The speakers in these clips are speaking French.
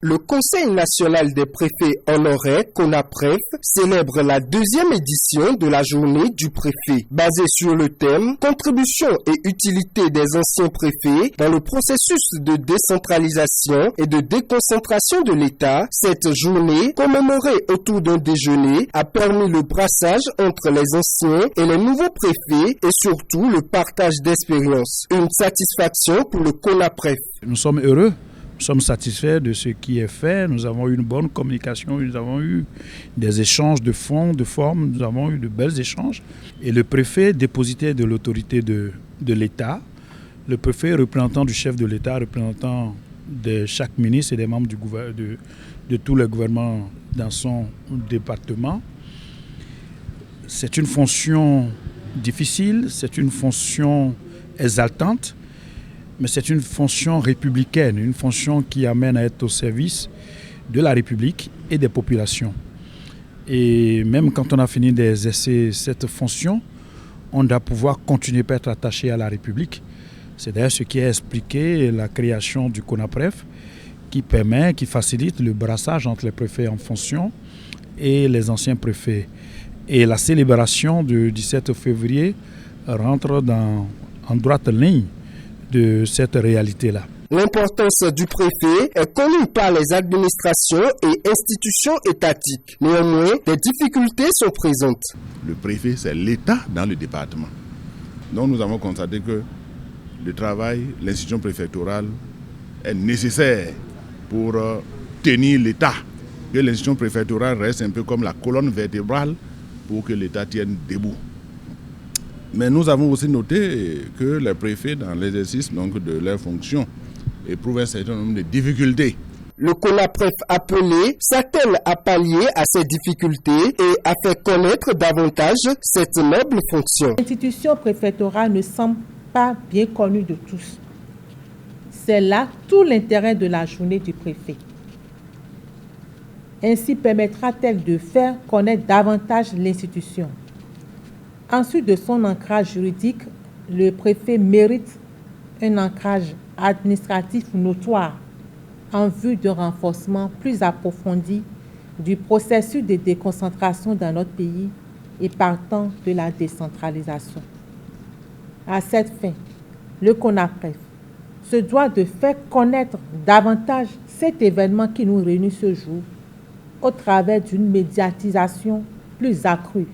Le Conseil national des préfets honoraires, CONAPREF, célèbre la deuxième édition de la journée du préfet, basée sur le thème « Contribution et utilité des anciens préfets dans le processus de décentralisation et de déconcentration de l'État ». Cette journée, commémorée autour d'un déjeuner, a permis le brassage entre les anciens et les nouveaux préfets et surtout le partage d'expériences. Une satisfaction pour le CONAPREF. Nous sommes heureux. Nous sommes satisfaits de ce qui est fait. Nous avons eu une bonne communication, nous avons eu des échanges de fond, de forme, nous avons eu de belles échanges. Et le préfet, dépositaire de l'autorité de l'État, le préfet, représentant du chef de l'État, représentant de chaque ministre et des membres de tout le gouvernement dans son département. C'est une fonction difficile, c'est une fonction exaltante, mais c'est une fonction républicaine, une fonction qui amène à être au service de la République et des populations. Et même quand on a fini d'exercer cette fonction, on doit pouvoir continuer à être attaché à la République. C'est d'ailleurs ce qui a expliqué la création du CONAPREF, qui facilite le brassage entre les préfets en fonction et les anciens préfets. Et la célébration du 17 février rentre en droite ligne de cette réalité-là. L'importance du préfet est connue par les administrations et institutions étatiques. Néanmoins, des difficultés sont présentes. Le préfet, c'est l'État dans le département. Donc nous avons constaté que le travail, l'institution préfectorale est nécessaire pour tenir l'État. Que l'institution préfectorale reste un peu comme la colonne vertébrale pour que l'État tienne debout. Mais nous avons aussi noté que les préfets, dans l'exercice de leurs fonctions, éprouvent un certain nombre de difficultés. Le CONAPREF appelé s'attelle à pallier à ces difficultés et à faire connaître davantage cette noble fonction. L'institution préfectorale ne semble pas bien connue de tous. C'est là tout l'intérêt de la journée du préfet. Ainsi permettra-t-elle de faire connaître davantage l'institution. Ensuite de son ancrage juridique, le préfet mérite un ancrage administratif notoire en vue d'un renforcement plus approfondi du processus de déconcentration dans notre pays et partant de la décentralisation. À cette fin, le CONAPREF se doit de faire connaître davantage cet événement qui nous réunit ce jour au travers d'une médiatisation plus accrue.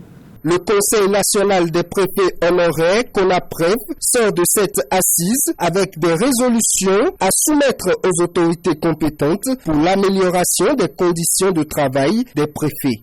Le Conseil national des préfets honoraires, CONAPREF, sort de cette assise avec des résolutions à soumettre aux autorités compétentes pour l'amélioration des conditions de travail des préfets.